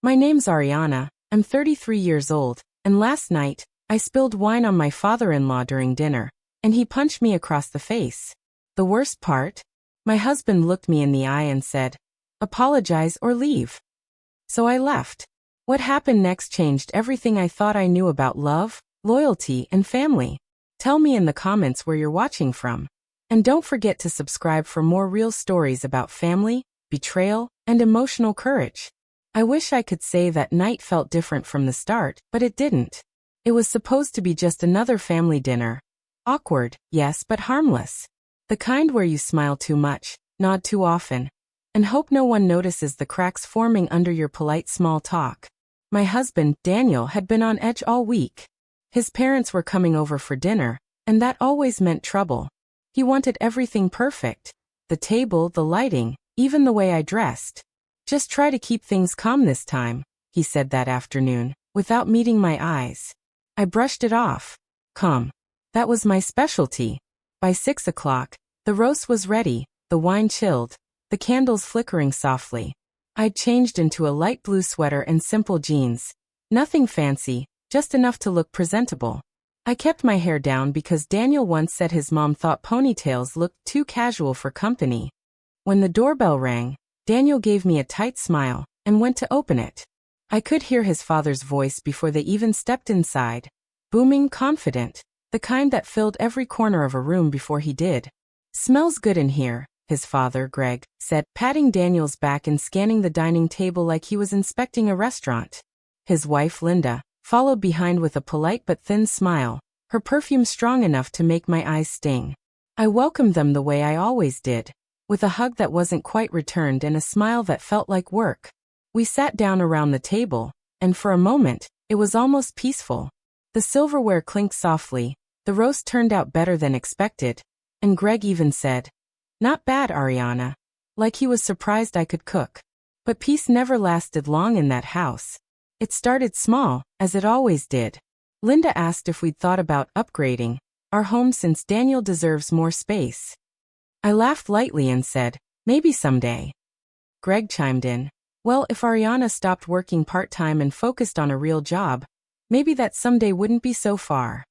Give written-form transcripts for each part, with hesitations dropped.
My name's Ariana, I'm 33 years old, and last night, I spilled wine on my father-in-law during dinner, and he punched me across the face. The worst part? My husband looked me in the eye and said, "Apologize or leave." So I left. What happened next changed everything I thought I knew about love, loyalty, and family. Tell me in the comments where you're watching from. And don't forget to subscribe for more real stories about family, betrayal, and emotional courage. I wish I could say that night felt different from the start, but it didn't. It was supposed to be just another family dinner. Awkward, yes, but harmless. The kind where you smile too much, nod too often, and hope no one notices the cracks forming under your polite small talk. My husband, Daniel, had been on edge all week. His parents were coming over for dinner, and that always meant trouble. He wanted everything perfect. The table, the lighting, even the way I dressed. "Just try to keep things calm this time," he said that afternoon, without meeting my eyes. I brushed it off. Calm. That was my specialty. By 6 o'clock, the roast was ready, the wine chilled, the candles flickering softly. I'd changed into a light blue sweater and simple jeans. Nothing fancy, just enough to look presentable. I kept my hair down because Daniel once said his mom thought ponytails looked too casual for company. When the doorbell rang, Daniel gave me a tight smile and went to open it. I could hear his father's voice before they even stepped inside. Booming, confident, the kind that filled every corner of a room before he did. "Smells good in here," his father, Greg, said, patting Daniel's back and scanning the dining table like he was inspecting a restaurant. His wife, Linda, followed behind with a polite but thin smile, her perfume strong enough to make my eyes sting. I welcomed them the way I always did, with a hug that wasn't quite returned and a smile that felt like work. We sat down around the table, and for a moment, it was almost peaceful. The silverware clinked softly, the roast turned out better than expected, and Greg even said, "Not bad, Ariana," like he was surprised I could cook. But peace never lasted long in that house. It started small, as it always did. Linda asked if we'd thought about upgrading our home since Daniel deserves more space. I laughed lightly and said, "Maybe someday." Greg chimed in, "Well, if Ariana stopped working part-time and focused on a real job, maybe that someday wouldn't be so far."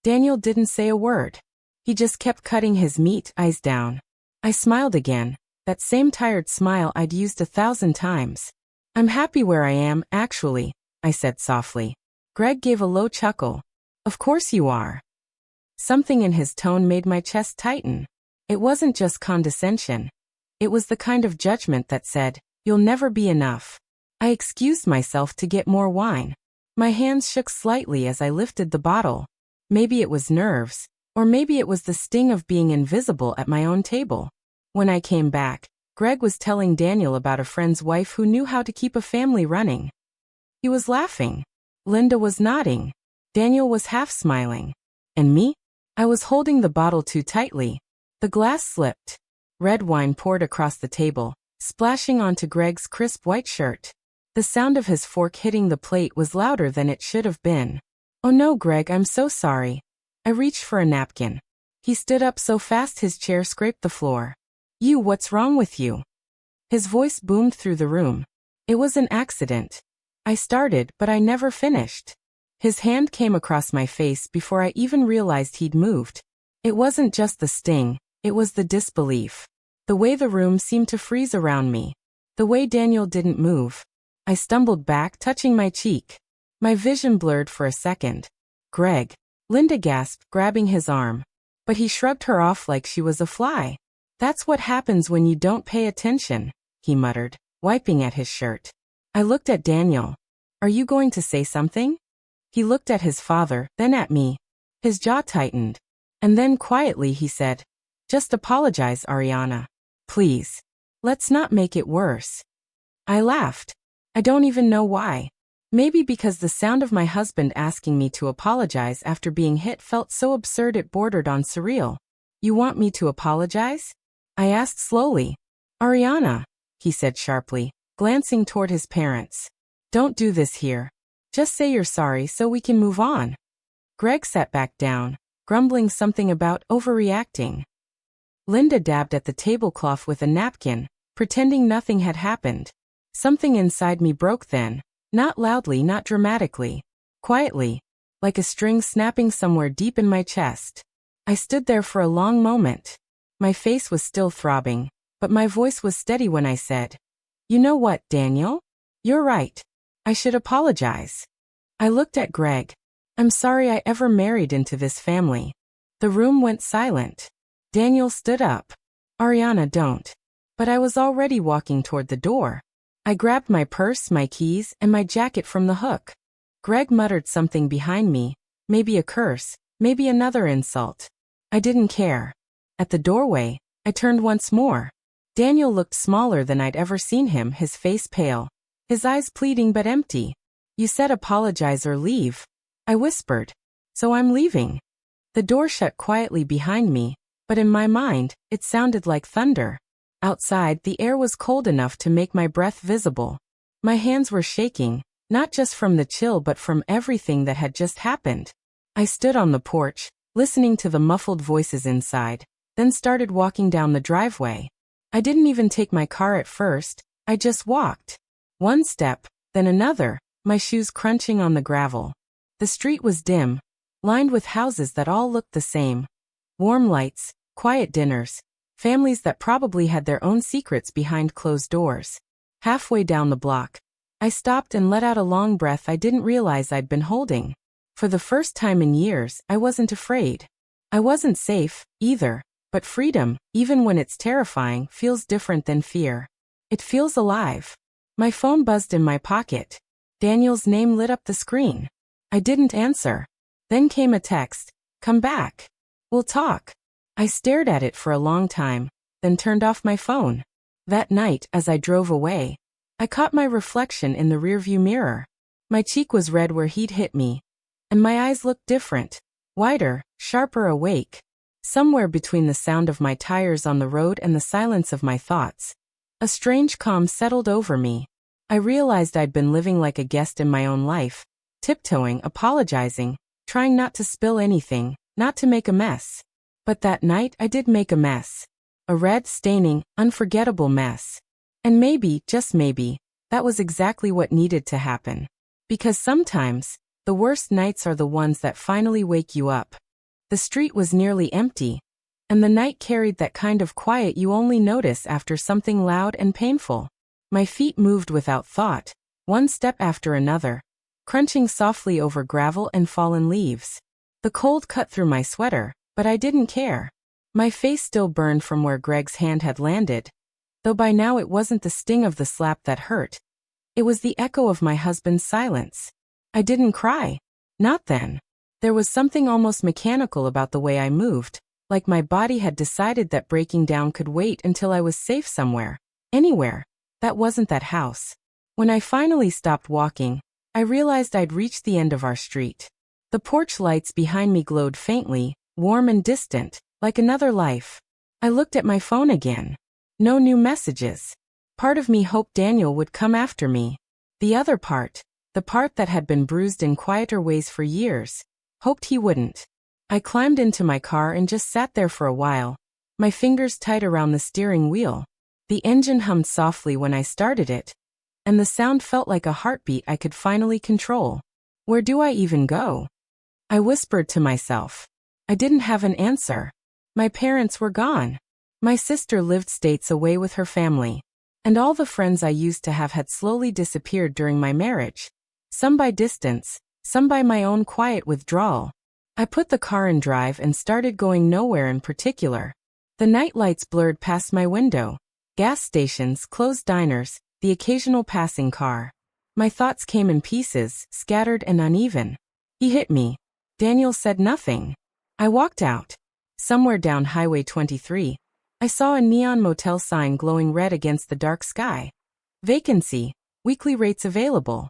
Daniel didn't say a word. He just kept cutting his meat, eyes down. I smiled again, that same tired smile I'd used 1,000 times. "I'm happy where I am, actually," I said softly. Greg gave a low chuckle. "Of course you are." Something in his tone made my chest tighten. It wasn't just condescension. It was the kind of judgment that said, "You'll never be enough." I excused myself to get more wine. My hands shook slightly as I lifted the bottle. Maybe it was nerves, or maybe it was the sting of being invisible at my own table. When I came back, Greg was telling Daniel about a friend's wife who knew how to keep a family running. He was laughing. Linda was nodding. Daniel was half smiling. And me? I was holding the bottle too tightly. The glass slipped. Red wine poured across the table, splashing onto Greg's crisp white shirt. The sound of his fork hitting the plate was louder than it should have been. "Oh no, Greg, I'm so sorry." I reached for a napkin. He stood up so fast his chair scraped the floor. What's wrong with you?" His voice boomed through the room. "It was an accident." I started, but I never finished. His hand came across my face before I even realized he'd moved. It wasn't just the sting, it was the disbelief. The way the room seemed to freeze around me. The way Daniel didn't move. I stumbled back, touching my cheek. My vision blurred for a second. "Greg," Linda gasped, grabbing his arm. But he shrugged her off like she was a fly. "That's what happens when you don't pay attention," he muttered, wiping at his shirt. I looked at Daniel. "Are you going to say something?" He looked at his father, then at me. His jaw tightened. And then quietly he said, "Just apologize, Ariana. Please. Let's not make it worse." I laughed. I don't even know why. Maybe because the sound of my husband asking me to apologize after being hit felt so absurd it bordered on surreal. "You want me to apologize?" I asked slowly. "Ariana," he said sharply, glancing toward his parents. "Don't do this here. Just say you're sorry so we can move on." Greg sat back down, grumbling something about overreacting. Linda dabbed at the tablecloth with a napkin, pretending nothing had happened. Something inside me broke then, not loudly, not dramatically. Quietly, like a string snapping somewhere deep in my chest. I stood there for a long moment. My face was still throbbing, but my voice was steady when I said, "You know what, Daniel? You're right. I should apologize." I looked at Greg. "I'm sorry I ever married into this family." The room went silent. Daniel stood up. "Ariana, don't." But I was already walking toward the door. I grabbed my purse, my keys, and my jacket from the hook. Greg muttered something behind me, maybe a curse, maybe another insult. I didn't care. At the doorway, I turned once more. Daniel looked smaller than I'd ever seen him, his face pale, his eyes pleading but empty. "You said apologize or leave," I whispered. "So I'm leaving." The door shut quietly behind me, but in my mind, it sounded like thunder. Outside, the air was cold enough to make my breath visible. My hands were shaking, not just from the chill but from everything that had just happened. I stood on the porch, listening to the muffled voices inside, then started walking down the driveway. I didn't even take my car at first, I just walked. One step, then another, my shoes crunching on the gravel. The street was dim, lined with houses that all looked the same. Warm lights, quiet dinners, families that probably had their own secrets behind closed doors. Halfway down the block, I stopped and let out a long breath I didn't realize I'd been holding. For the first time in years, I wasn't afraid. I wasn't safe, either, but freedom, even when it's terrifying, feels different than fear. It feels alive. My phone buzzed in my pocket. Daniel's name lit up the screen. I didn't answer. Then came a text, "Come back. We'll talk." I stared at it for a long time, then turned off my phone. That night, as I drove away, I caught my reflection in the rearview mirror. My cheek was red where he'd hit me, and my eyes looked different, wider, sharper, awake. Somewhere between the sound of my tires on the road and the silence of my thoughts, a strange calm settled over me. I realized I'd been living like a guest in my own life, tiptoeing, apologizing, trying not to spill anything, not to make a mess. But that night I did make a mess. A red, staining, unforgettable mess. And maybe, just maybe, that was exactly what needed to happen. Because sometimes, the worst nights are the ones that finally wake you up. The street was nearly empty, and the night carried that kind of quiet you only notice after something loud and painful. My feet moved without thought, one step after another, crunching softly over gravel and fallen leaves. The cold cut through my sweater, but I didn't care. My face still burned from where Greg's hand had landed, though by now it wasn't the sting of the slap that hurt. It was the echo of my husband's silence. I didn't cry. Not then. There was something almost mechanical about the way I moved, like my body had decided that breaking down could wait until I was safe somewhere, anywhere. That wasn't that house. When I finally stopped walking, I realized I'd reached the end of our street. The porch lights behind me glowed faintly, warm and distant, like another life. I looked at my phone again. No new messages. Part of me hoped Daniel would come after me. The other part, the part that had been bruised in quieter ways for years, hoped he wouldn't. I climbed into my car and just sat there for a while, my fingers tight around the steering wheel. The engine hummed softly when I started it, and the sound felt like a heartbeat I could finally control. Where do I even go? I whispered to myself. I didn't have an answer. My parents were gone. My sister lived states away with her family. And all the friends I used to have had slowly disappeared during my marriage. Some by distance, some by my own quiet withdrawal. I put the car in drive and started going nowhere in particular. The night lights blurred past my window. Gas stations, closed diners, the occasional passing car. My thoughts came in pieces, scattered and uneven. He hit me. Daniel said nothing. I walked out. Somewhere down Highway 23, I saw a neon motel sign glowing red against the dark sky. Vacancy, weekly rates available.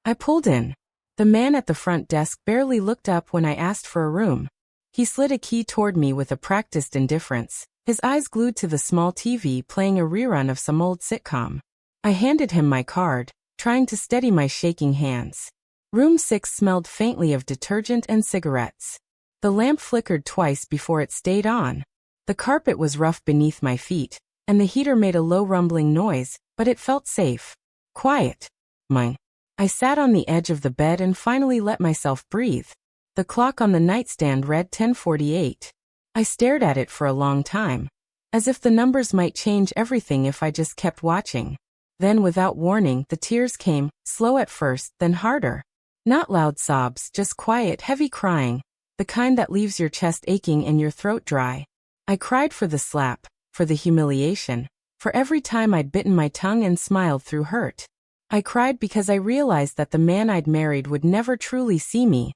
I pulled in. The man at the front desk barely looked up when I asked for a room. He slid a key toward me with a practiced indifference, his eyes glued to the small TV playing a rerun of some old sitcom. I handed him my card, trying to steady my shaking hands. Room 6 smelled faintly of detergent and cigarettes. The lamp flickered twice before it stayed on. The carpet was rough beneath my feet, and the heater made a low rumbling noise, but it felt safe. Quiet. Mine. I sat on the edge of the bed and finally let myself breathe. The clock on the nightstand read 10:48. I stared at it for a long time, as if the numbers might change everything if I just kept watching. Then, without warning, the tears came, slow at first, then harder. Not loud sobs, just quiet, heavy crying, the kind that leaves your chest aching and your throat dry. I cried for the slap, for the humiliation, for every time I'd bitten my tongue and smiled through hurt. I cried because I realized that the man I'd married would never truly see me.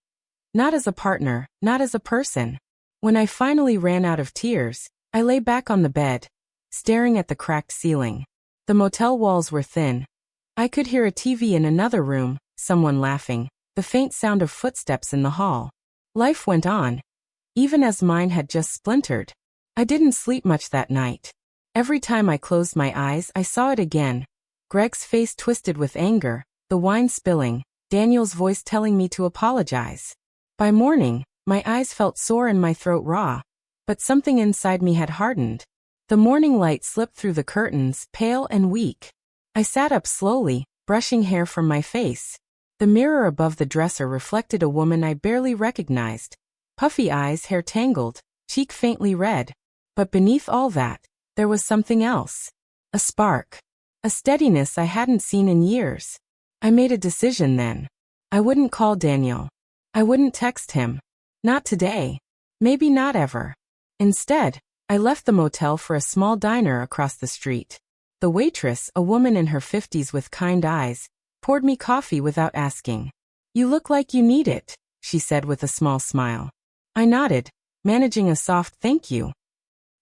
Not as a partner, not as a person. When I finally ran out of tears, I lay back on the bed, staring at the cracked ceiling. The motel walls were thin. I could hear a TV in another room, someone laughing, the faint sound of footsteps in the hall. Life went on, even as mine had just splintered. I didn't sleep much that night. Every time I closed my eyes, I saw it again. Greg's face twisted with anger, the wine spilling, Daniel's voice telling me to apologize. By morning, my eyes felt sore and my throat raw, but something inside me had hardened. The morning light slipped through the curtains, pale and weak. I sat up slowly, brushing hair from my face. The mirror above the dresser reflected a woman I barely recognized. Puffy eyes, hair tangled, cheek faintly red. But beneath all that, there was something else. A spark. A steadiness I hadn't seen in years. I made a decision then. I wouldn't call Daniel. I wouldn't text him. Not today. Maybe not ever. Instead, I left the motel for a small diner across the street. The waitress, a woman in her 50s with kind eyes, poured me coffee without asking. "You look like you need it," she said with a small smile. I nodded, managing a soft thank you.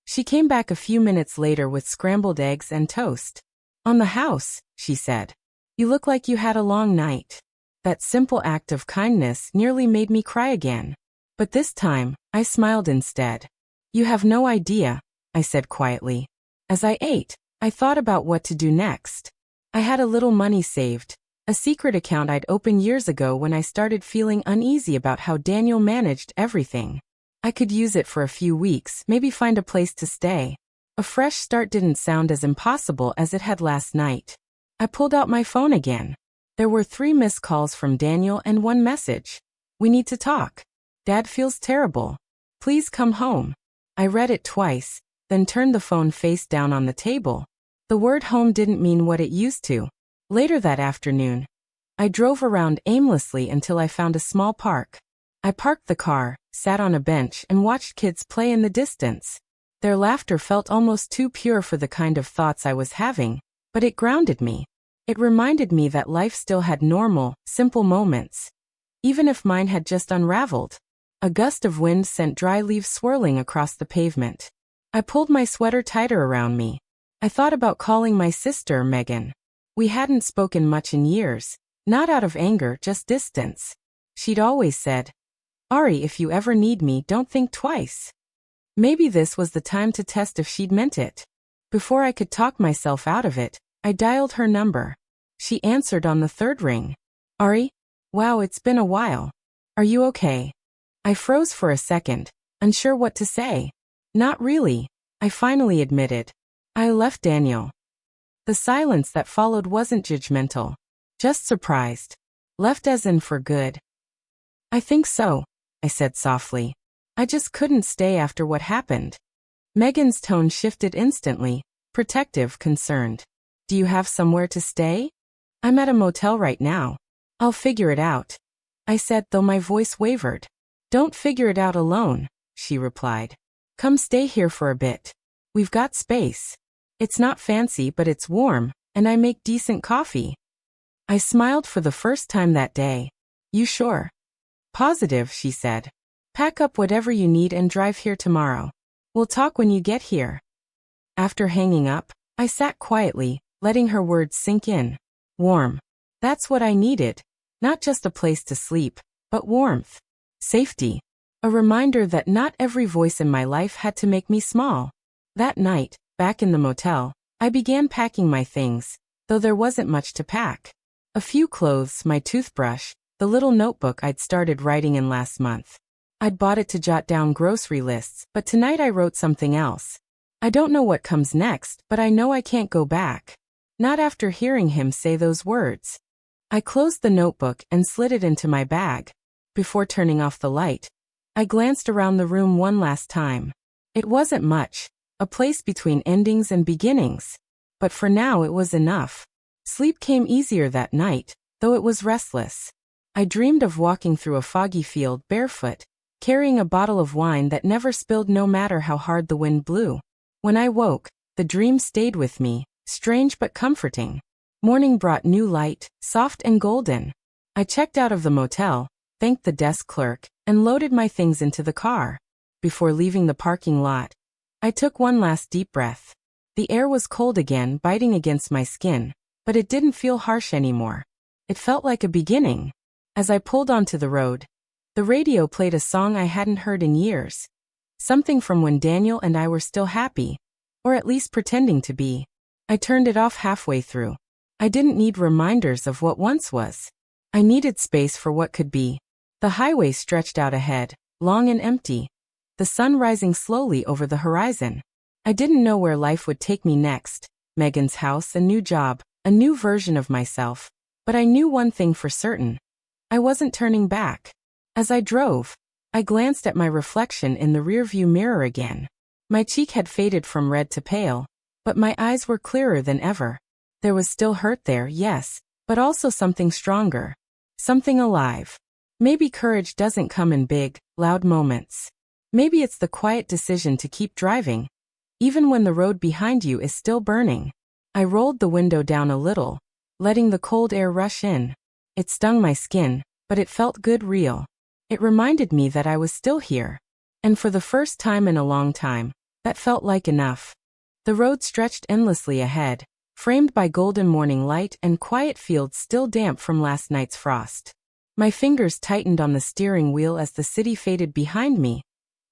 She came back a few minutes later with scrambled eggs and toast. "On the house," she said. "You look like you had a long night." That simple act of kindness nearly made me cry again. But this time, I smiled instead. "You have no idea," I said quietly. As I ate, I thought about what to do next. I had a little money saved, a secret account I'd opened years ago when I started feeling uneasy about how Daniel managed everything. I could use it for a few weeks, maybe find a place to stay. A fresh start didn't sound as impossible as it had last night. I pulled out my phone again. There were 3 missed calls from Daniel and 1 message. "We need to talk. Dad feels terrible. Please come home." I read it twice, then turned the phone face down on the table. The word home didn't mean what it used to. Later that afternoon, I drove around aimlessly until I found a small park. I parked the car, sat on a bench, and watched kids play in the distance. Their laughter felt almost too pure for the kind of thoughts I was having, but it grounded me. It reminded me that life still had normal, simple moments, even if mine had just unraveled. A gust of wind sent dry leaves swirling across the pavement. I pulled my sweater tighter around me. I thought about calling my sister, Megan. We hadn't spoken much in years, not out of anger, just distance. She'd always said, "Ari, if you ever need me, don't think twice." Maybe this was the time to test if she'd meant it. Before I could talk myself out of it, I dialed her number. She answered on the 3rd ring. "Ari? Wow, it's been a while. Are you okay?" I froze for a second, unsure what to say. "Not really," I finally admitted. "I left Daniel." The silence that followed wasn't judgmental, just surprised. "Left as in for good?" "I think so," I said softly. "I just couldn't stay after what happened." Megan's tone shifted instantly, protective, concerned. "Do you have somewhere to stay?" "I'm at a motel right now. I'll figure it out," I said, though my voice wavered. "Don't figure it out alone," she replied. "Come stay here for a bit. We've got space. It's not fancy, but it's warm, and I make decent coffee." I smiled for the first time that day. "You sure?" "Positive," she said. "Pack up whatever you need and drive here tomorrow. We'll talk when you get here." After hanging up, I sat quietly, letting her words sink in. Warm. That's what I needed. Not just a place to sleep, but warmth. Safety. A reminder that not every voice in my life had to make me small. That night, back in the motel, I began packing my things, though there wasn't much to pack. A few clothes, my toothbrush, the little notebook I'd started writing in last month. I'd bought it to jot down grocery lists, but tonight I wrote something else. I don't know what comes next, but I know I can't go back. Not after hearing him say those words. I closed the notebook and slid it into my bag. Before turning off the light, I glanced around the room one last time. It wasn't much, a place between endings and beginnings. But for now it was enough. Sleep came easier that night, though it was restless. I dreamed of walking through a foggy field barefoot, carrying a bottle of wine that never spilled no matter how hard the wind blew. When I woke, the dream stayed with me, strange but comforting. Morning brought new light, soft and golden. I checked out of the motel, thanked the desk clerk, and loaded my things into the car. Before leaving the parking lot, I took one last deep breath. The air was cold again, biting against my skin, but it didn't feel harsh anymore. It felt like a beginning. As I pulled onto the road, the radio played a song I hadn't heard in years. Something from when Daniel and I were still happy, or at least pretending to be. I turned it off halfway through. I didn't need reminders of what once was. I needed space for what could be. The highway stretched out ahead, long and empty, the sun rising slowly over the horizon. I didn't know where life would take me next. Megan's house, a new job, a new version of myself. But I knew one thing for certain. I wasn't turning back. As I drove, I glanced at my reflection in the rearview mirror again. My cheek had faded from red to pale, but my eyes were clearer than ever. There was still hurt there, yes, but also something stronger. Something alive. Maybe courage doesn't come in big, loud moments. Maybe it's the quiet decision to keep driving, even when the road behind you is still burning. I rolled the window down a little, letting the cold air rush in. It stung my skin, but it felt good, real. It reminded me that I was still here. And for the first time in a long time, that felt like enough. The road stretched endlessly ahead, framed by golden morning light and quiet fields still damp from last night's frost. My fingers tightened on the steering wheel as the city faded behind me,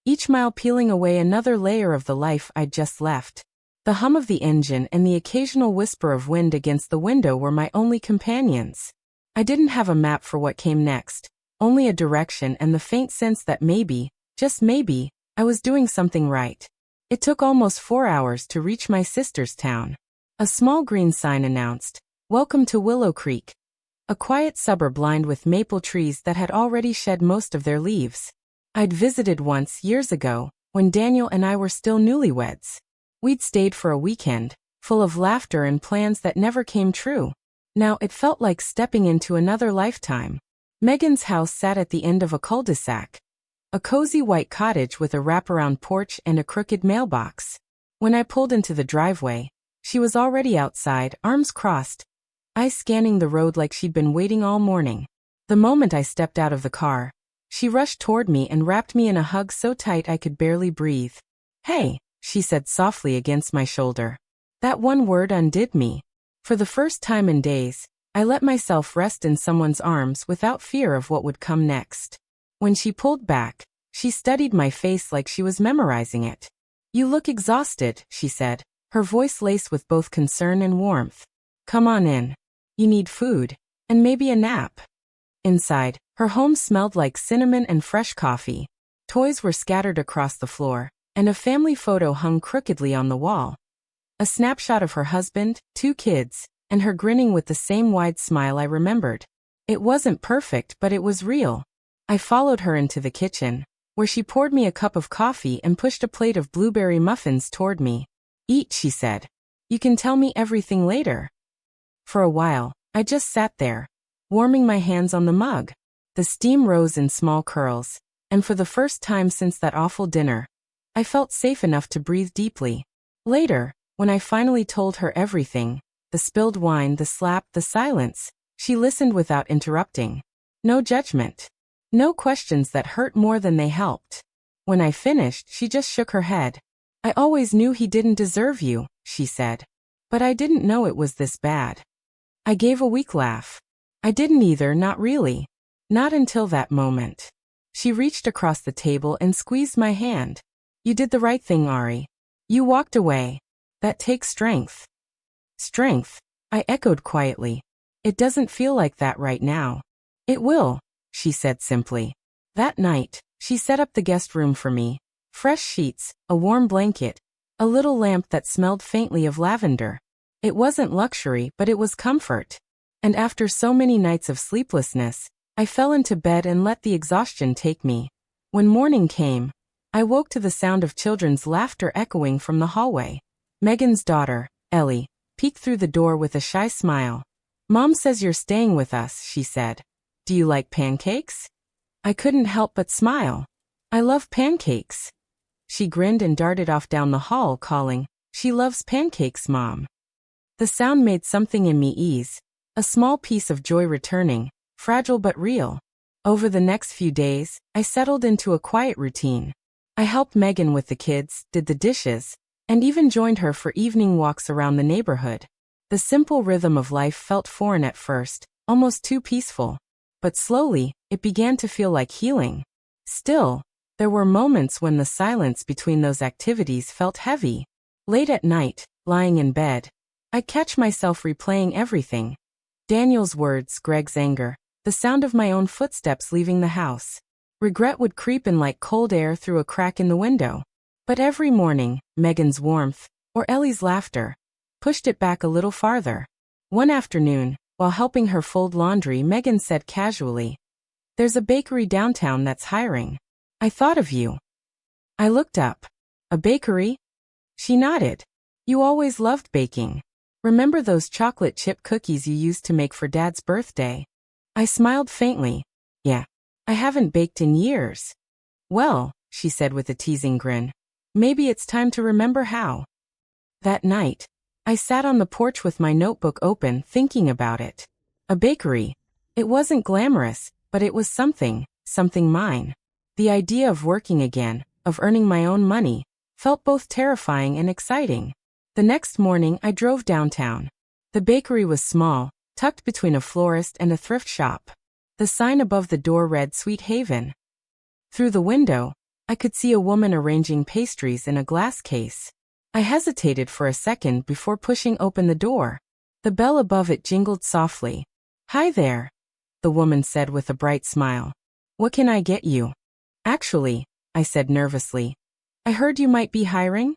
each mile peeling away another layer of the life I'd just left. The hum of the engine and the occasional whisper of wind against the window were my only companions. I didn't have a map for what came next, only a direction and the faint sense that maybe, just maybe, I was doing something right. It took almost 4 hours to reach my sister's town. A small green sign announced, "Welcome to Willow Creek," a quiet suburb lined with maple trees that had already shed most of their leaves. I'd visited once years ago, when Daniel and I were still newlyweds. We'd stayed for a weekend, full of laughter and plans that never came true. Now it felt like stepping into another lifetime. Megan's house sat at the end of a cul-de-sac. A cozy white cottage with a wraparound porch and a crooked mailbox. When I pulled into the driveway, she was already outside, arms crossed, eyes scanning the road like she'd been waiting all morning. The moment I stepped out of the car, she rushed toward me and wrapped me in a hug so tight I could barely breathe. "Hey," she said softly against my shoulder. That one word undid me. For the first time in days, I let myself rest in someone's arms without fear of what would come next. When she pulled back, she studied my face like she was memorizing it. "You look exhausted," she said, her voice laced with both concern and warmth. "Come on in. You need food, and maybe a nap." Inside, her home smelled like cinnamon and fresh coffee. Toys were scattered across the floor, and a family photo hung crookedly on the wall. A snapshot of her husband, 2 kids, and her grinning with the same wide smile I remembered. It wasn't perfect, but it was real. I followed her into the kitchen, where she poured me a cup of coffee and pushed a plate of blueberry muffins toward me. "Eat," she said. "You can tell me everything later." For a while, I just sat there, warming my hands on the mug. The steam rose in small curls, and for the first time since that awful dinner, I felt safe enough to breathe deeply. Later, when I finally told her everything, the spilled wine, the slap, the silence, she listened without interrupting. No judgment. No questions that hurt more than they helped. When I finished, she just shook her head. "I always knew he didn't deserve you," she said. "But I didn't know it was this bad." I gave a weak laugh. I didn't either, not really. Not until that moment. She reached across the table and squeezed my hand. "You did the right thing, Ari. You walked away. That takes strength." "Strength?" I echoed quietly. "It doesn't feel like that right now." "It will," she said simply. That night, she set up the guest room for me. Fresh sheets, a warm blanket, a little lamp that smelled faintly of lavender. It wasn't luxury, but it was comfort. And after so many nights of sleeplessness, I fell into bed and let the exhaustion take me. When morning came, I woke to the sound of children's laughter echoing from the hallway. Megan's daughter, Ellie, peeked through the door with a shy smile. "Mom says you're staying with us," she said. "Do you like pancakes?" I couldn't help but smile. "I love pancakes." She grinned and darted off down the hall, calling, "She loves pancakes, Mom." The sound made something in me ease, a small piece of joy returning, fragile but real. Over the next few days, I settled into a quiet routine. I helped Megan with the kids, did the dishes, and even joined her for evening walks around the neighborhood. The simple rhythm of life felt foreign at first, almost too peaceful. But slowly, it began to feel like healing. Still, there were moments when the silence between those activities felt heavy. Late at night, lying in bed, I'd catch myself replaying everything. Daniel's words, Greg's anger, the sound of my own footsteps leaving the house. Regret would creep in like cold air through a crack in the window. But every morning, Megan's warmth, or Ellie's laughter, pushed it back a little farther. One afternoon, while helping her fold laundry, Megan said casually, "There's a bakery downtown that's hiring. I thought of you." I looked up. "A bakery?" She nodded. "You always loved baking. Remember those chocolate chip cookies you used to make for Dad's birthday?" I smiled faintly. "Yeah. I haven't baked in years." "Well," she said with a teasing grin, "maybe it's time to remember how." That night, I sat on the porch with my notebook open, thinking about it. A bakery. It wasn't glamorous, but it was something mine. The idea of working again, of earning my own money, felt both terrifying and exciting. The next morning, I drove downtown. The bakery was small, tucked between a florist and a thrift shop. The sign above the door read Sweet Haven. Through the window, I could see a woman arranging pastries in a glass case. I hesitated for a second before pushing open the door. The bell above it jingled softly. "Hi there," the woman said with a bright smile. "What can I get you?" "Actually," I said nervously, "I heard you might be hiring?"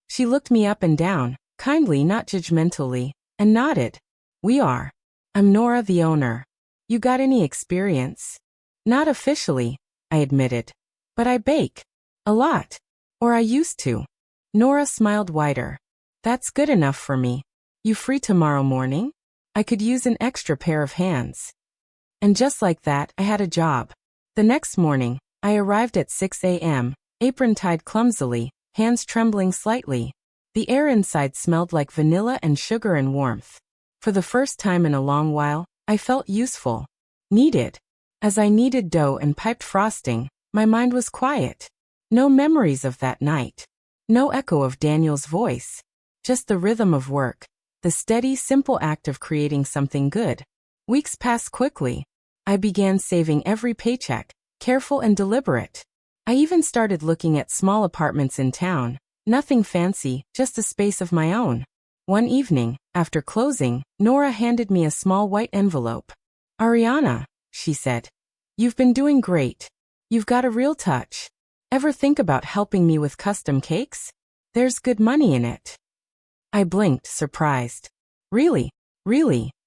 She looked me up and down, kindly not judgmentally, and nodded. "We are. I'm Nora, the owner. You got any experience?" "Not officially," I admitted. "But I bake. A lot. Or I used to." Nora smiled wider. "That's good enough for me. You free tomorrow morning? I could use an extra pair of hands." And just like that, I had a job. The next morning, I arrived at 6 a.m., apron tied clumsily, hands trembling slightly. The air inside smelled like vanilla and sugar and warmth. For the first time in a long while, I felt useful. Needed. As I kneaded dough and piped frosting, my mind was quiet. No memories of that night. No echo of Daniel's voice. Just the rhythm of work. The steady, simple act of creating something good. Weeks passed quickly. I began saving every paycheck, careful and deliberate. I even started looking at small apartments in town. Nothing fancy, just a space of my own. One evening, after closing, Nora handed me a small white envelope. "Ariana," she said, "you've been doing great. You've got a real touch. Ever think about helping me with custom cakes? There's good money in it." I blinked, surprised. Really,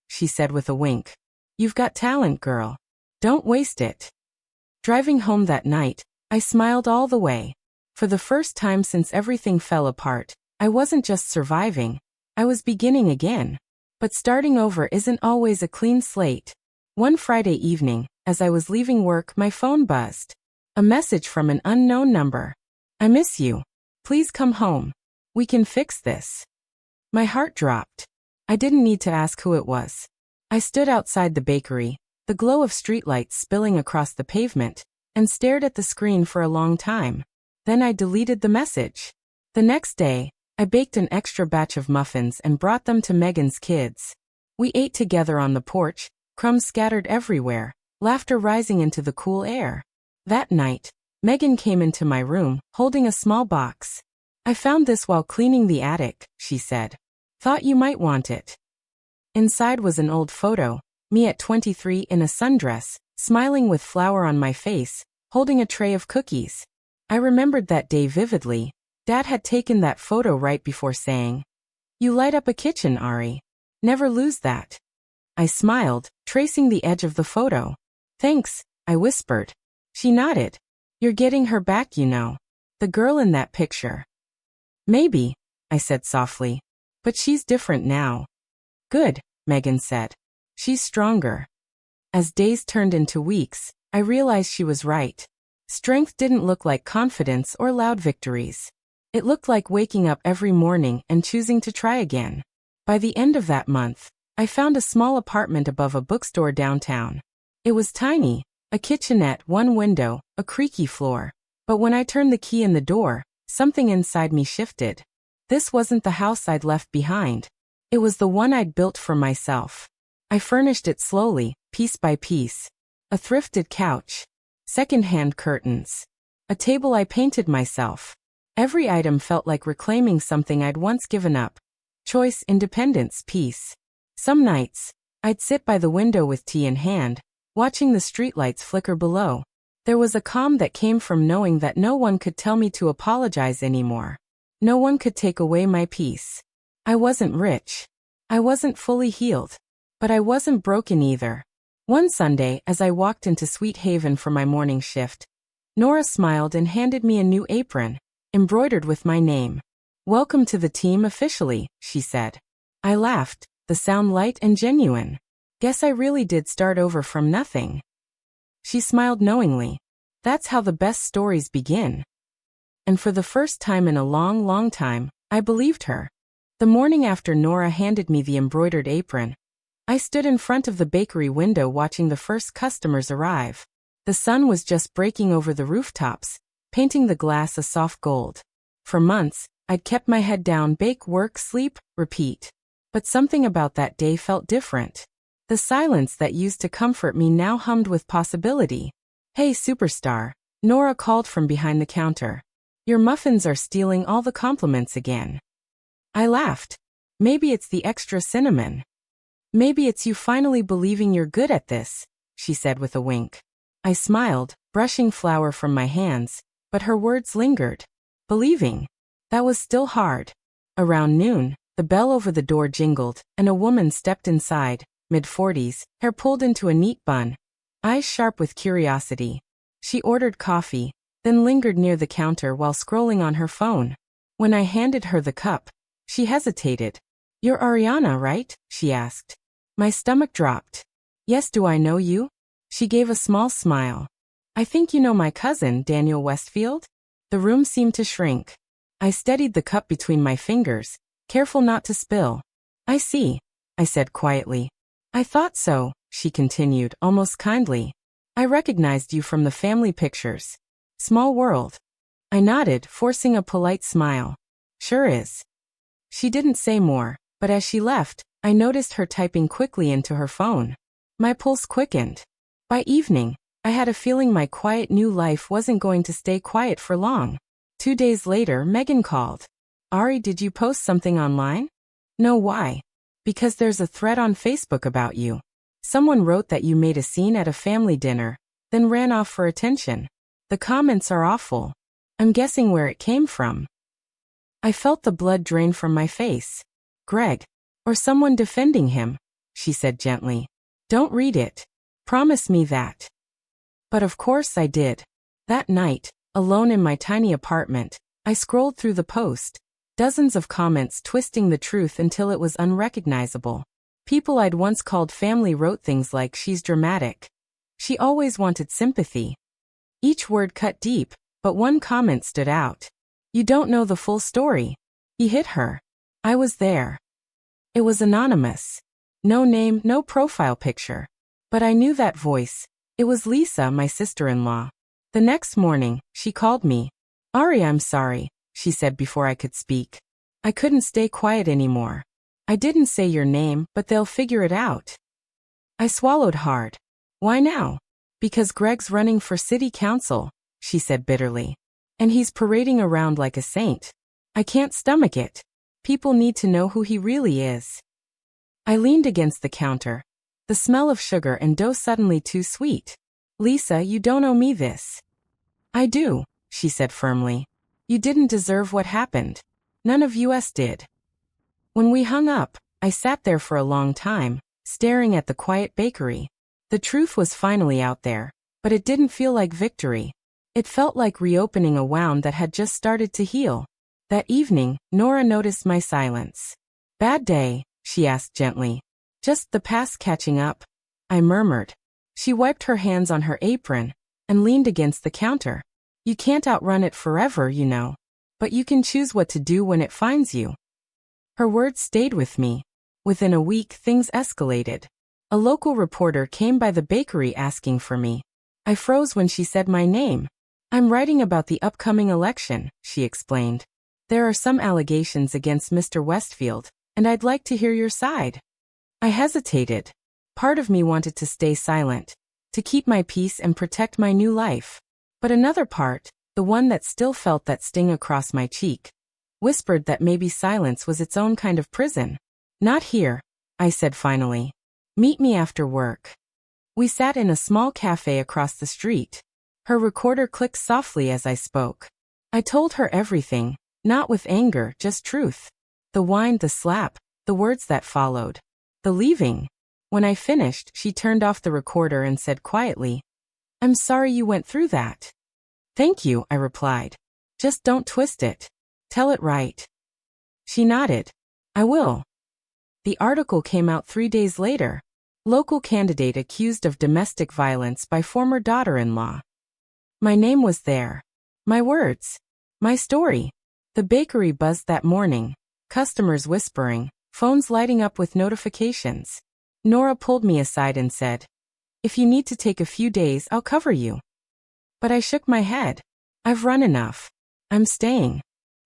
she said with a wink. "You've got talent, girl. Don't waste it." Driving home that night, I smiled all the way. For the first time since everything fell apart, I wasn't just surviving. I was beginning again. But starting over isn't always a clean slate. One Friday evening, as I was leaving work, my phone buzzed. A message from an unknown number. "I miss you. Please come home. We can fix this." My heart dropped. I didn't need to ask who it was. I stood outside the bakery, the glow of streetlights spilling across the pavement, and stared at the screen for a long time. Then I deleted the message. The next day, I baked an extra batch of muffins and brought them to Megan's kids. We ate together on the porch, crumbs scattered everywhere, laughter rising into the cool air. That night, Megan came into my room, holding a small box. "I found this while cleaning the attic," she said. "Thought you might want it." Inside was an old photo, me at 23 in a sundress, smiling with flour on my face, holding a tray of cookies. I remembered that day vividly. Dad had taken that photo right before saying, You light up a kitchen, Ari. Never lose that. I smiled, tracing the edge of the photo. Thanks, I whispered. She nodded. You're getting her back, you know. The girl in that picture. Maybe, I said softly. But she's different now. Good, Megan said. She's stronger. As days turned into weeks, I realized she was right. Strength didn't look like confidence or loud victories. It looked like waking up every morning and choosing to try again. By the end of that month, I found a small apartment above a bookstore downtown. It was tiny, a kitchenette, one window, a creaky floor. But when I turned the key in the door, something inside me shifted. This wasn't the house I'd left behind. It was the one I'd built for myself. I furnished it slowly, piece by piece. A thrifted couch. Second-hand curtains. A table I painted myself. Every item felt like reclaiming something I'd once given up. Choice, independence, peace. Some nights, I'd sit by the window with tea in hand, watching the streetlights flicker below. There was a calm that came from knowing that no one could tell me to apologize anymore. No one could take away my peace. I wasn't rich. I wasn't fully healed. But I wasn't broken either. One Sunday, as I walked into Sweet Haven for my morning shift, Nora smiled and handed me a new apron, embroidered with my name. Welcome to the team officially, she said. I laughed, the sound light and genuine. Guess I really did start over from nothing. She smiled knowingly. That's how the best stories begin. And for the first time in a long, long time, I believed her. The morning after Nora handed me the embroidered apron, I stood in front of the bakery window watching the first customers arrive. The sun was just breaking over the rooftops, painting the glass a soft gold. For months, I'd kept my head down, bake, work, sleep, repeat. But something about that day felt different. The silence that used to comfort me now hummed with possibility. Hey, superstar, Nora called from behind the counter. Your muffins are stealing all the compliments again. I laughed. Maybe it's the extra cinnamon. Maybe it's you finally believing you're good at this, she said with a wink. I smiled, brushing flour from my hands, but her words lingered. Believing. That was still hard. Around noon, the bell over the door jingled, and a woman stepped inside, mid-40s, hair pulled into a neat bun, eyes sharp with curiosity. She ordered coffee, then lingered near the counter while scrolling on her phone. When I handed her the cup, she hesitated. You're Ariana, right? She asked. My stomach dropped. Yes, do I know you? She gave a small smile. I think you know my cousin, Daniel Westfield? The room seemed to shrink. I steadied the cup between my fingers, careful not to spill. I see, I said quietly. I thought so, she continued, almost kindly. I recognized you from the family pictures. Small world. I nodded, forcing a polite smile. Sure is. She didn't say more, but as she left, I noticed her typing quickly into her phone. My pulse quickened. By evening, I had a feeling my quiet new life wasn't going to stay quiet for long. 2 days later, Megan called. Ari, did you post something online? No, why? Because there's a thread on Facebook about you. Someone wrote that you made a scene at a family dinner, then ran off for attention. The comments are awful. I'm guessing where it came from. I felt the blood drain from my face. Greg. Or someone defending him, she said gently. Don't read it. Promise me that. But of course I did. That night, alone in my tiny apartment, I scrolled through the post. Dozens of comments twisting the truth until it was unrecognizable. People I'd once called family wrote things like, she's dramatic. She always wanted sympathy. Each word cut deep, but one comment stood out. You don't know the full story. He hit her. I was there. It was anonymous. No name, no profile picture. But I knew that voice. It was Lisa, my sister-in-law. The next morning, she called me. Ari, I'm sorry, she said before I could speak. I couldn't stay quiet anymore. I didn't say your name, but they'll figure it out. I swallowed hard. Why now? Because Greg's running for city council, she said bitterly. And he's parading around like a saint. I can't stomach it. People need to know who he really is. I leaned against the counter. The smell of sugar and dough suddenly too sweet. Lisa, you don't owe me this. I do, she said firmly. You didn't deserve what happened. None of us did. When we hung up, I sat there for a long time, staring at the quiet bakery. The truth was finally out there, but it didn't feel like victory. It felt like reopening a wound that had just started to heal. That evening, Nora noticed my silence. "Bad day?" she asked gently. "Just the past catching up," I murmured. She wiped her hands on her apron and leaned against the counter. "You can't outrun it forever, you know. But you can choose what to do when it finds you." Her words stayed with me. Within a week, things escalated. A local reporter came by the bakery asking for me. I froze when she said my name. "I'm writing about the upcoming election," she explained. "There are some allegations against Mr. Westfield, and I'd like to hear your side." I hesitated. Part of me wanted to stay silent, to keep my peace and protect my new life. But another part, the one that still felt that sting across my cheek, whispered that maybe silence was its own kind of prison. "Not here," I said finally. "Meet me after work." We sat in a small cafe across the street. Her recorder clicked softly as I spoke. I told her everything, not with anger, just truth. The wine, the slap, the words that followed. The leaving. When I finished, she turned off the recorder and said quietly, "I'm sorry you went through that." "Thank you," I replied. "Just don't twist it. Tell it right." She nodded. "I will." The article came out 3 days later. Local candidate accused of domestic violence by former daughter-in-law. My name was there. My words. My story. The bakery buzzed that morning. Customers whispering. Phones lighting up with notifications. Nora pulled me aside and said, "If you need to take a few days, I'll cover you." But I shook my head. "I've run enough. I'm staying."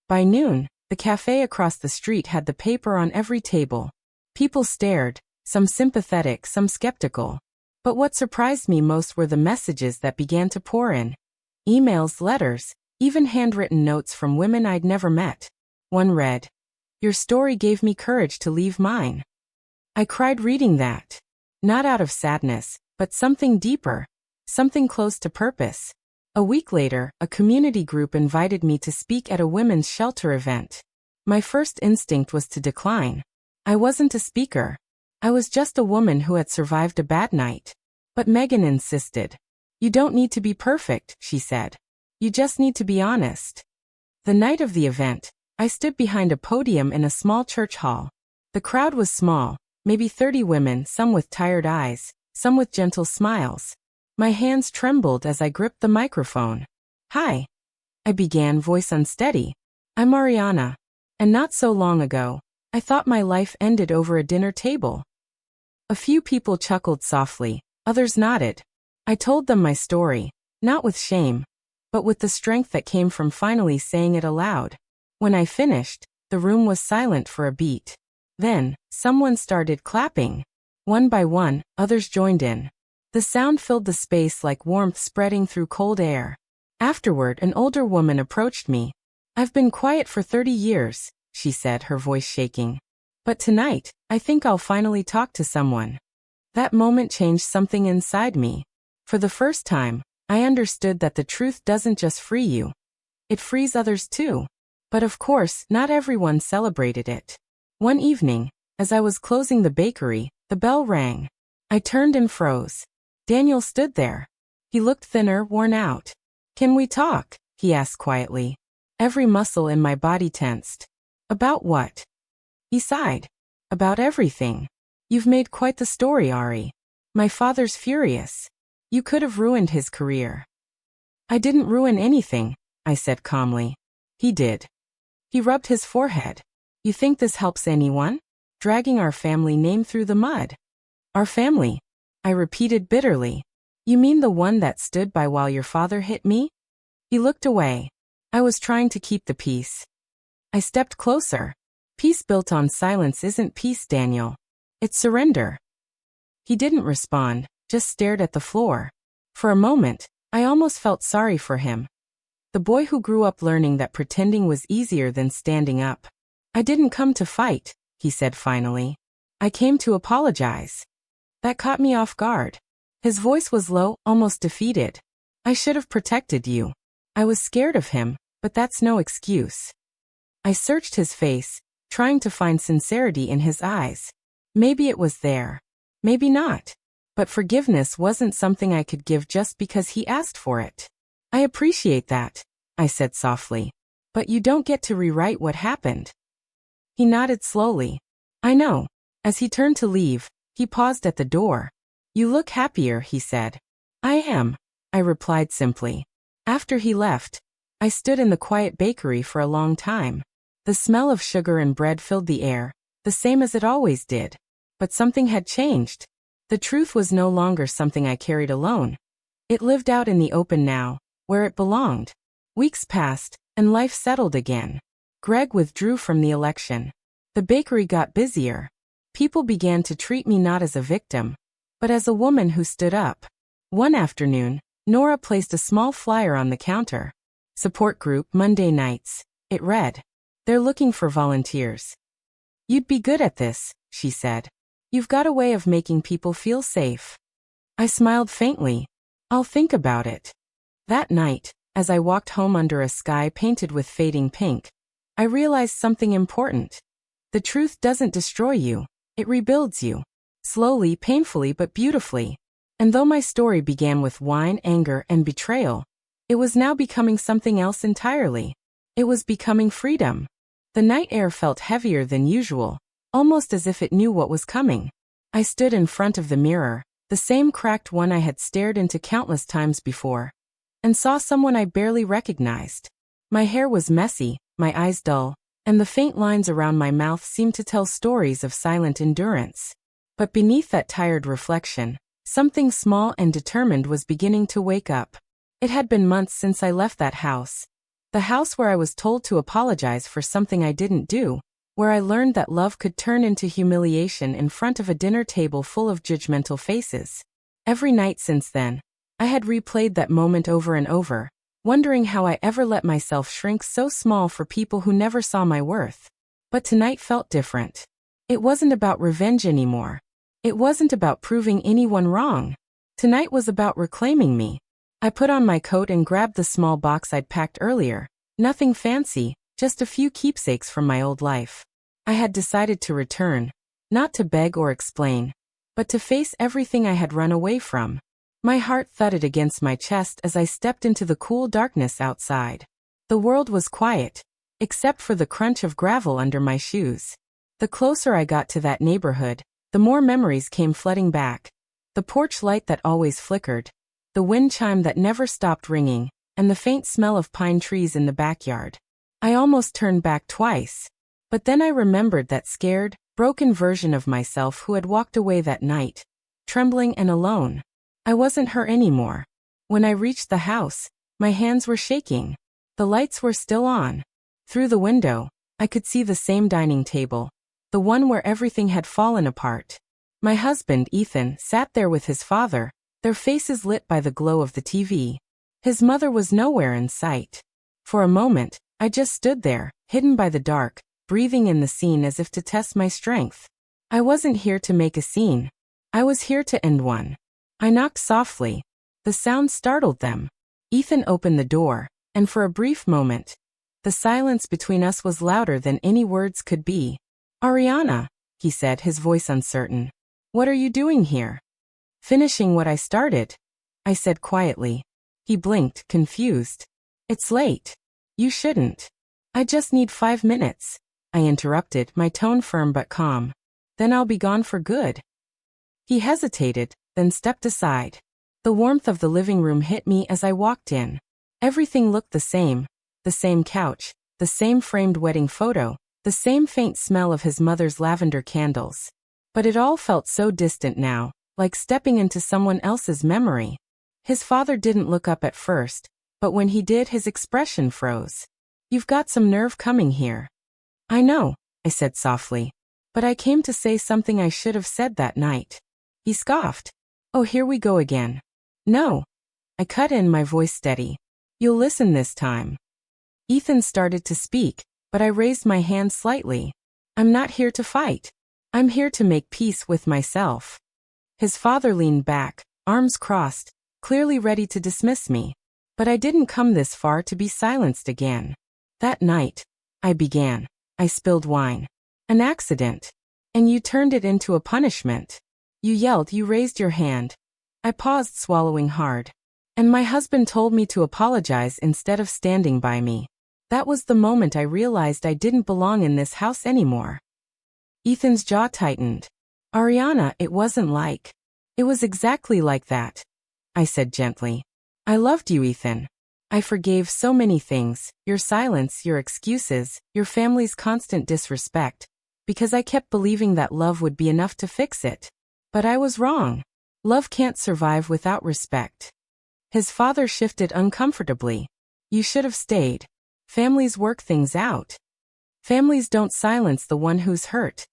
By noon, the cafe across the street had the paper on every table. People stared, some sympathetic, some skeptical. But what surprised me most were the messages that began to pour in. Emails, letters, even handwritten notes from women I'd never met. One read, "Your story gave me courage to leave mine." I cried reading that. Not out of sadness, but something deeper, something close to purpose. A week later, a community group invited me to speak at a women's shelter event. My first instinct was to decline. I wasn't a speaker. I was just a woman who had survived a bad night. But Megan insisted. "You don't need to be perfect," she said. "You just need to be honest." The night of the event, I stood behind a podium in a small church hall. The crowd was small, maybe 30 women, some with tired eyes, some with gentle smiles. My hands trembled as I gripped the microphone. "Hi," I began, voice unsteady. "I'm Ariana. And not so long ago, I thought my life ended over a dinner table." A few people chuckled softly, others nodded. I told them my story, not with shame, but with the strength that came from finally saying it aloud. When I finished, the room was silent for a beat. Then, someone started clapping. One by one, others joined in. The sound filled the space like warmth spreading through cold air. Afterward, an older woman approached me. "I've been quiet for 30 years, she said, her voice shaking. "But tonight, I think I'll finally talk to someone." That moment changed something inside me. For the first time, I understood that the truth doesn't just free you. It frees others too. But of course, not everyone celebrated it. One evening, as I was closing the bakery, the bell rang. I turned and froze. Daniel stood there. He looked thinner, worn out. "Can we talk?" he asked quietly. Every muscle in my body tensed. "About what?" He sighed. "About everything. You've made quite the story, Ari. My father's furious. You could have ruined his career." "I didn't ruin anything," I said calmly. "He did." He rubbed his forehead. "You think this helps anyone? Dragging our family name through the mud." "Our family?" I repeated bitterly. "You mean the one that stood by while your father hit me?" He looked away. I was trying to keep the peace. I stepped closer. "Peace built on silence isn't peace, Daniel. It's surrender." He didn't respond, just stared at the floor. For a moment, I almost felt sorry for him. The boy who grew up learning that pretending was easier than standing up. "I didn't come to fight," he said finally. "I came to apologize." That caught me off guard. His voice was low, almost defeated. "I should have protected you. I was scared of him, but that's no excuse." I searched his face, trying to find sincerity in his eyes. Maybe it was there. Maybe not. But forgiveness wasn't something I could give just because he asked for it. I appreciate that, I said softly. But you don't get to rewrite what happened. He nodded slowly. I know. As he turned to leave, he paused at the door. You look happier, he said. I am, I replied simply. After he left, I stood in the quiet bakery for a long time. The smell of sugar and bread filled the air, the same as it always did. But something had changed. The truth was no longer something I carried alone. It lived out in the open now, where it belonged. Weeks passed, and life settled again. Greg withdrew from the election. The bakery got busier. People began to treat me not as a victim, but as a woman who stood up. One afternoon, Nora placed a small flyer on the counter. Support group Monday nights, it read. They're looking for volunteers. You'd be good at this, she said. You've got a way of making people feel safe. I smiled faintly. I'll think about it. That night, as I walked home under a sky painted with fading pink, I realized something important. The truth doesn't destroy you, it rebuilds you. Slowly, painfully, but beautifully. And though my story began with wine, anger, and betrayal, it was now becoming something else entirely. It was becoming freedom. The night air felt heavier than usual, almost as if it knew what was coming. I stood in front of the mirror, the same cracked one I had stared into countless times before, and saw someone I barely recognized. My hair was messy, my eyes dull, and the faint lines around my mouth seemed to tell stories of silent endurance. But beneath that tired reflection, something small and determined was beginning to wake up. It had been months since I left that house. The house where I was told to apologize for something I didn't do, where I learned that love could turn into humiliation in front of a dinner table full of judgmental faces. Every night since then, I had replayed that moment over and over, wondering how I ever let myself shrink so small for people who never saw my worth. But tonight felt different. It wasn't about revenge anymore. It wasn't about proving anyone wrong. Tonight was about reclaiming me. I put on my coat and grabbed the small box I'd packed earlier. Nothing fancy, just a few keepsakes from my old life. I had decided to return, not to beg or explain, but to face everything I had run away from. My heart thudded against my chest as I stepped into the cool darkness outside. The world was quiet, except for the crunch of gravel under my shoes. The closer I got to that neighborhood, the more memories came flooding back. The porch light that always flickered, the wind chime that never stopped ringing, and the faint smell of pine trees in the backyard. I almost turned back twice. But then I remembered that scared, broken version of myself who had walked away that night, trembling and alone. I wasn't her anymore. When I reached the house, my hands were shaking. The lights were still on. Through the window, I could see the same dining table, the one where everything had fallen apart. My husband, Ethan, sat there with his father, their faces lit by the glow of the TV. His mother was nowhere in sight. For a moment, I just stood there, hidden by the dark, breathing in the scene as if to test my strength. I wasn't here to make a scene. I was here to end one. I knocked softly. The sound startled them. Ethan opened the door, and for a brief moment, the silence between us was louder than any words could be. Ariana, he said, his voice uncertain. What are you doing here? Finishing what I started, I said quietly. He blinked, confused. It's late. You shouldn't. I just need 5 minutes, I interrupted, my tone firm but calm. Then I'll be gone for good. He hesitated, then stepped aside. The warmth of the living room hit me as I walked in. Everything looked the same couch, the same framed wedding photo, the same faint smell of his mother's lavender candles. But it all felt so distant now, like stepping into someone else's memory. His father didn't look up at first, but when he did, his expression froze. You've got some nerve coming here. I know, I said softly. But I came to say something I should have said that night. He scoffed. Oh, here we go again. No. I cut in, my voice steady. You'll listen this time. Ethan started to speak, but I raised my hand slightly. I'm not here to fight. I'm here to make peace with myself. His father leaned back, arms crossed, clearly ready to dismiss me. But I didn't come this far to be silenced again. That night, I began. I spilled wine. An accident. And you turned it into a punishment. You yelled, you raised your hand. I paused, swallowing hard. And my husband told me to apologize instead of standing by me. That was the moment I realized I didn't belong in this house anymore. Ethan's jaw tightened. Ariana, it wasn't like. It was exactly like that, I said gently. I loved you, Ethan. I forgave so many things, your silence, your excuses, your family's constant disrespect, because I kept believing that love would be enough to fix it. But I was wrong. Love can't survive without respect. His father shifted uncomfortably. You should have stayed. Families work things out. Families don't silence the one who's hurt,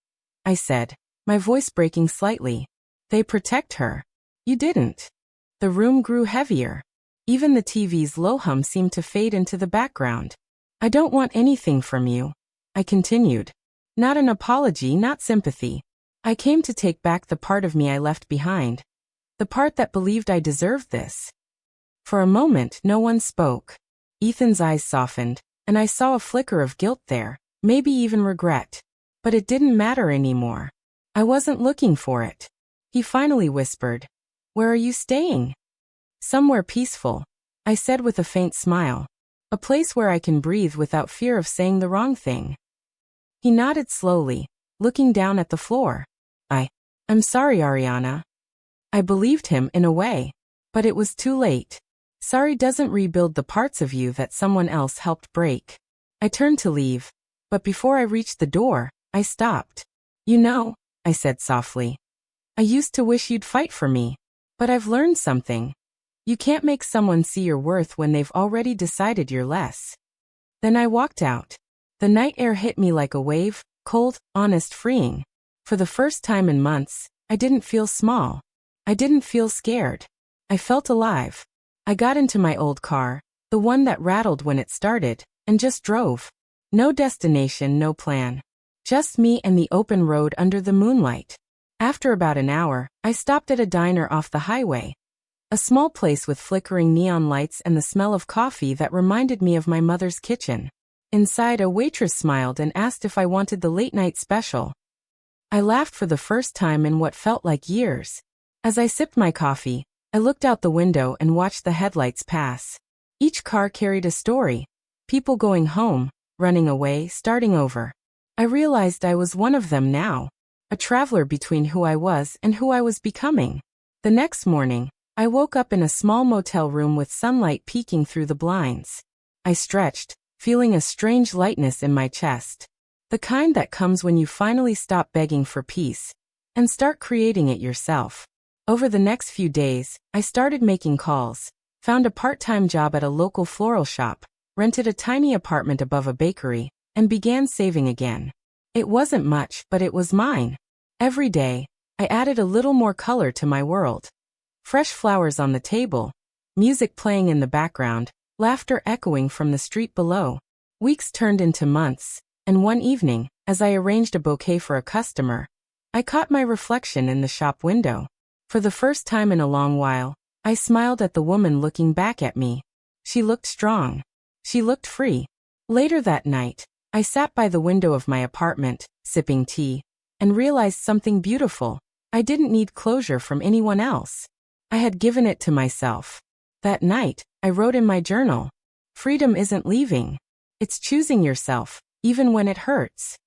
I said, my voice breaking slightly. They protect her. You didn't. The room grew heavier. Even the TV's low hum seemed to fade into the background. I don't want anything from you, I continued. Not an apology, not sympathy. I came to take back the part of me I left behind. The part that believed I deserved this. For a moment, no one spoke. Ethan's eyes softened, and I saw a flicker of guilt there, maybe even regret. But it didn't matter anymore. I wasn't looking for it. He finally whispered, "Where are you staying?" "Somewhere peaceful," I said with a faint smile. "A place where I can breathe without fear of saying the wrong thing." He nodded slowly, looking down at the floor. I'm sorry, Ariana. I believed him in a way. But it was too late. Sorry doesn't rebuild the parts of you that someone else helped break. I turned to leave. But before I reached the door, I stopped. You know, I said softly. I used to wish you'd fight for me. But I've learned something. You can't make someone see your worth when they've already decided you're less. Then I walked out. The night air hit me like a wave, cold, honest, freeing. For the first time in months, I didn't feel small. I didn't feel scared. I felt alive. I got into my old car, the one that rattled when it started, and just drove. No destination, no plan. Just me and the open road under the moonlight. After about an hour, I stopped at a diner off the highway. A small place with flickering neon lights and the smell of coffee that reminded me of my mother's kitchen. Inside, a waitress smiled and asked if I wanted the late-night special. I laughed for the first time in what felt like years. As I sipped my coffee, I looked out the window and watched the headlights pass. Each car carried a story. People going home, running away, starting over. I realized I was one of them now. A traveler between who I was and who I was becoming. The next morning, I woke up in a small motel room with sunlight peeking through the blinds. I stretched, feeling a strange lightness in my chest. The kind that comes when you finally stop begging for peace and start creating it yourself. Over the next few days, I started making calls, found a part-time job at a local floral shop, rented a tiny apartment above a bakery, and began saving again. It wasn't much, but it was mine. Every day, I added a little more color to my world. Fresh flowers on the table, music playing in the background, laughter echoing from the street below. Weeks turned into months, and one evening, as I arranged a bouquet for a customer, I caught my reflection in the shop window. For the first time in a long while, I smiled at the woman looking back at me. She looked strong. She looked free. Later that night, I sat by the window of my apartment, sipping tea, and realized something beautiful. I didn't need closure from anyone else. I had given it to myself. That night, I wrote in my journal, "Freedom isn't leaving. It's choosing yourself, even when it hurts."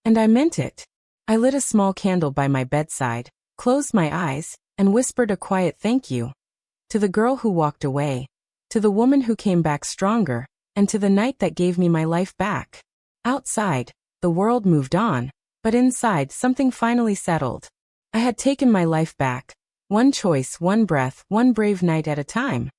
And I meant it. I lit a small candle by my bedside, closed my eyes, and whispered a quiet thank you. To the girl who walked away, to the woman who came back stronger, and to the night that gave me my life back. Outside, the world moved on, but inside something finally settled. I had taken my life back. One choice, one breath, one brave night at a time.